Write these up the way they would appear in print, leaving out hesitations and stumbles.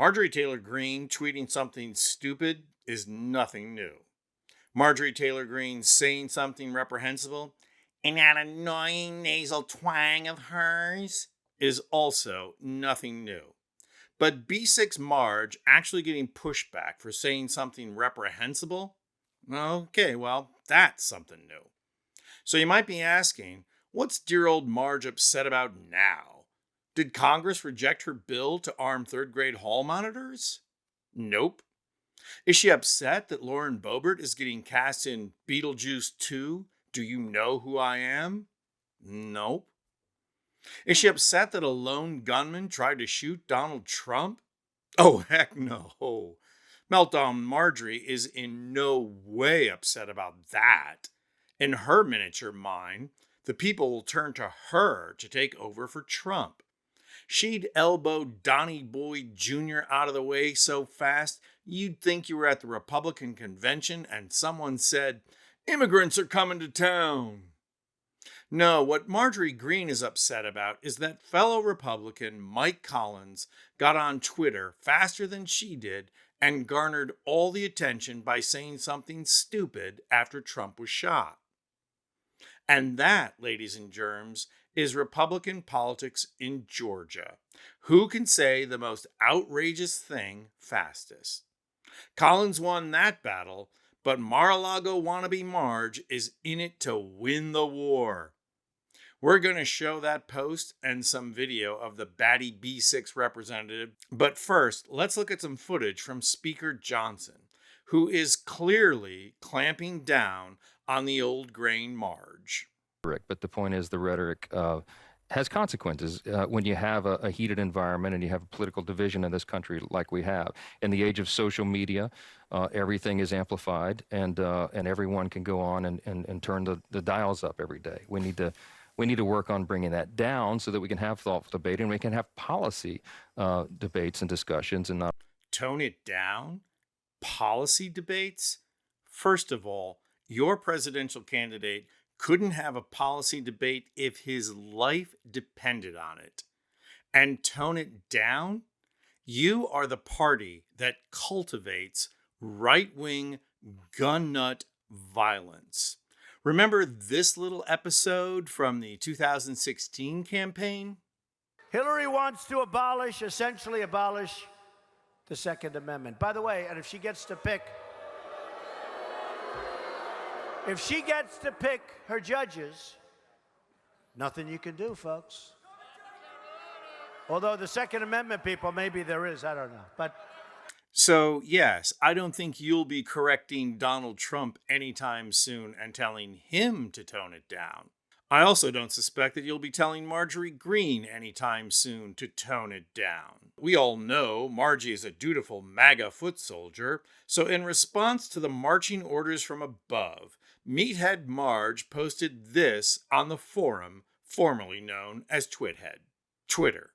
Marjorie Taylor Greene tweeting something stupid is nothing new. Marjorie Taylor Greene saying something reprehensible in that annoying nasal twang of hers is also nothing new. But B6 Marge actually getting pushback for saying something reprehensible? Okay, well, that's something new. So you might be asking, what's dear old Marge upset about now? Did Congress reject her bill to arm third grade hall monitors? Nope. Is she upset that Lauren Boebert is getting cast in Beetlejuice 2? Do You Know Who I Am? Nope. Is she upset that a lone gunman tried to shoot Donald Trump? Oh, heck no. Meltdown Marjorie is in no way upset about that. In her miniature mind, the people will turn to her to take over for Trump. She'd elbow Donnie Boyd Jr. out of the way so fast, you'd think you were at the Republican convention and someone said, "Immigrants are coming to town." No, what Marjorie Greene is upset about is that fellow Republican Mike Collins got on Twitter faster than she did and garnered all the attention by saying something stupid after Trump was shot. And that, ladies and germs, is Republican politics in Georgia. Who can say the most outrageous thing fastest? Collins won that battle, but Mar-a-Lago wannabe Marge is in it to win the war. We're going to show that post and some video of the batty B6 representative. But first, let's look at some footage from Speaker Johnson, who is clearly clamping down on the old grain Marge. But the point is, the rhetoric has consequences when you have a heated environment and you have a political division in this country like we have. In the age of social media, everything is amplified, and everyone can go on and turn the dials up every day. We need to work on bringing that down so that we can have thoughtful debate and we can have policy debates and discussions and not tone it down? Policy debates? First of all, your presidential candidate couldn't have a policy debate if his life depended on it. And tone it down? You are the party that cultivates right-wing gun nut violence. Remember this little episode from the 2016 campaign? Hillary wants to essentially abolish the Second Amendment. By the way, and if she gets to pick her judges, nothing you can do, folks. Although the Second Amendment people, maybe there is, I don't know. But so, yes, I don't think you'll be correcting Donald Trump anytime soon and telling him to tone it down. I also don't suspect that you'll be telling Marjorie Greene anytime soon to tone it down. We all know Margie is a dutiful MAGA foot soldier, so in response to the marching orders from above, Meathead Marge posted this on the forum formerly known as Twitter.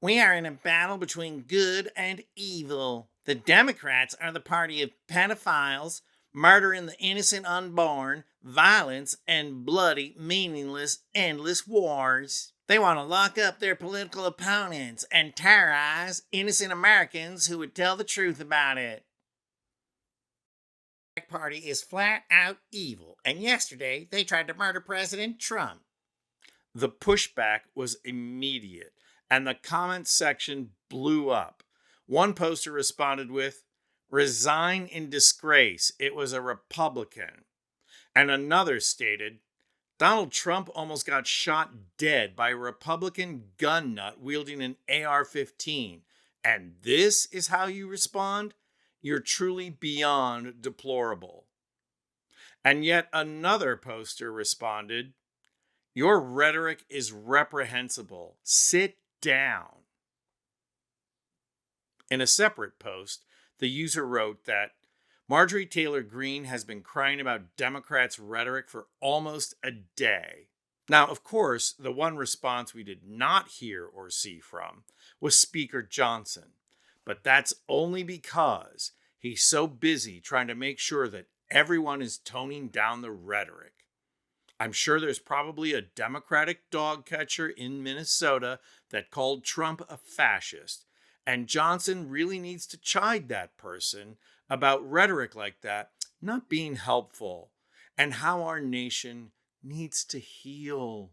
We are in a battle between good and evil. The Democrats are the party of pedophiles, murdering the innocent unborn, violence, and bloody, meaningless, endless wars. They want to lock up their political opponents and terrorize innocent Americans who would tell the truth about it. The party is flat out evil, and yesterday they tried to murder President Trump. The pushback was immediate, and the comment section blew up. One poster responded with, "Resign in disgrace. It was a Republican." And another stated, "Donald Trump almost got shot dead by a Republican gun nut wielding an AR-15. And this is how you respond? You're truly beyond deplorable." And yet another poster responded, "Your rhetoric is reprehensible. Sit down." In a separate post, the user wrote that Marjorie Taylor Greene has been crying about Democrats' rhetoric for almost a day. Now, of course, the one response we did not hear or see from was Speaker Johnson, but that's only because he's so busy trying to make sure that everyone is toning down the rhetoric. I'm sure there's probably a Democratic dog catcher in Minnesota that called Trump a fascist, And Johnson really needs to chide that person about rhetoric like that not being helpful and how our nation needs to heal.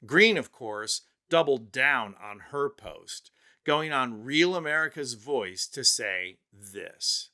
Green, of course, doubled down on her post, going on Real America's Voice to say this.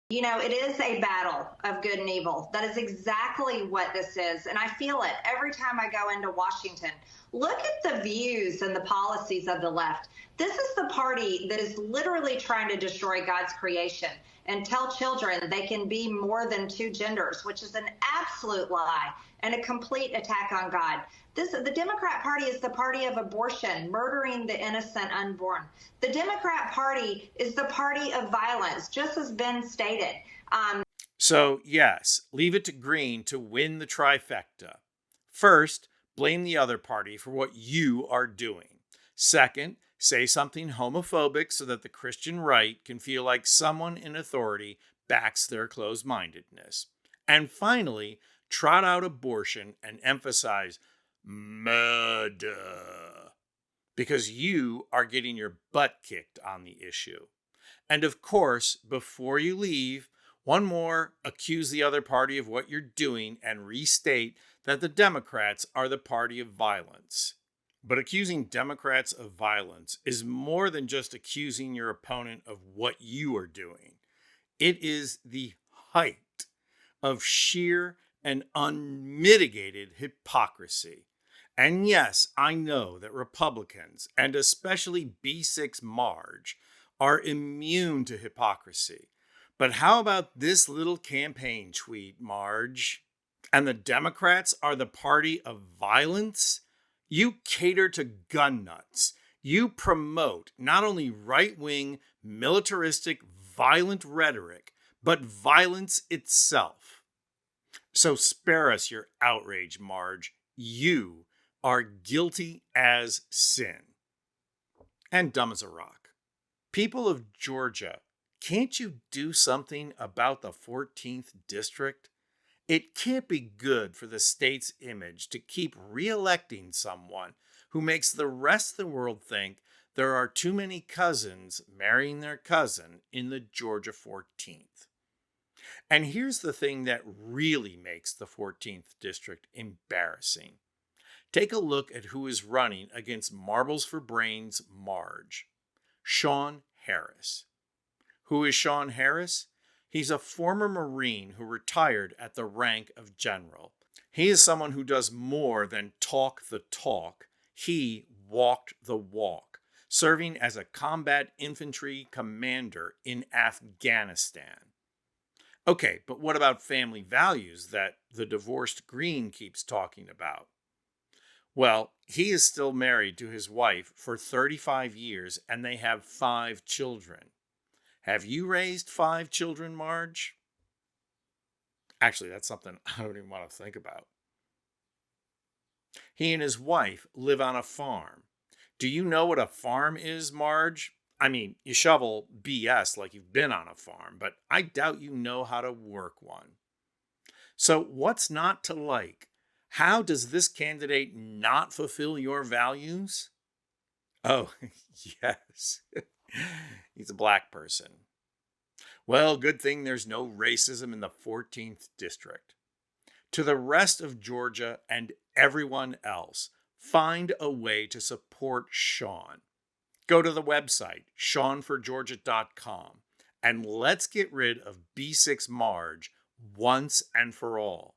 You know, it is a battle of good and evil. That is exactly what this is. And I feel it every time I go into Washington. Look at the views and the policies of the left. This is the party that is literally trying to destroy God's creation and tell children they can be more than two genders, which is an absolute lie and a complete attack on God. The Democrat Party is the party of abortion, murdering the innocent unborn. The Democrat Party is the party of violence, just as Ben stated. So, yes, leave it to Green to win the trifecta. First, blame the other party for what you are doing. Second, say something homophobic so that the Christian right can feel like someone in authority backs their closed-mindedness. And finally, trot out abortion and emphasize murder, because you are getting your butt kicked on the issue. And of course, before you leave, one more, accuse the other party of what you're doing and restate that the Democrats are the party of violence. But accusing Democrats of violence is more than just accusing your opponent of what you are doing. It is the height of sheer and unmitigated hypocrisy. And yes, I know that Republicans, and especially B6 Marge, are immune to hypocrisy. But how about this little campaign tweet, Marge? And the Democrats are the party of violence? You cater to gun nuts. You promote not only right-wing, militaristic, violent rhetoric, but violence itself. So spare us your outrage, Marge. You are guilty as sin. And dumb as a rock. People of Georgia, can't you do something about the 14th district? It can't be good for the state's image to keep re-electing someone who makes the rest of the world think there are too many cousins marrying their cousin in the Georgia 14th. And here's the thing that really makes the 14th district embarrassing. Take a look at who is running against Marbles for Brains Marge. Sean Harris. Who is Sean Harris? He's a former Marine who retired at the rank of general. He is someone who does more than talk the talk. He walked the walk, serving as a combat infantry commander in Afghanistan. Okay, but what about family values that the divorced Green keeps talking about? Well, he is still married to his wife for 35 years and they have 5 children. Have you raised 5 children, Marge? Actually, that's something I don't even want to think about. He and his wife live on a farm. Do you know what a farm is, Marge? I mean, you shovel BS like you've been on a farm, but I doubt you know how to work one. So what's not to like? How does this candidate not fulfill your values? Oh, yes. He's a black person. Well, good thing there's no racism in the 14th district. To the rest of Georgia and everyone else, find a way to support Sean. Go to the website, SeanForGeorgia.com, and let's get rid of B6 Marge once and for all.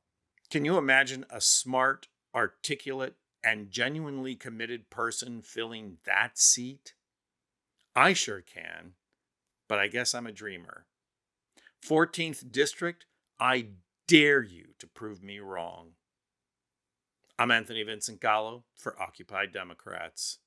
Can you imagine a smart, articulate, and genuinely committed person filling that seat? I sure can, but I guess I'm a dreamer. 14th District, I dare you to prove me wrong. I'm Anthony Vincent Gallo for Occupy Democrats.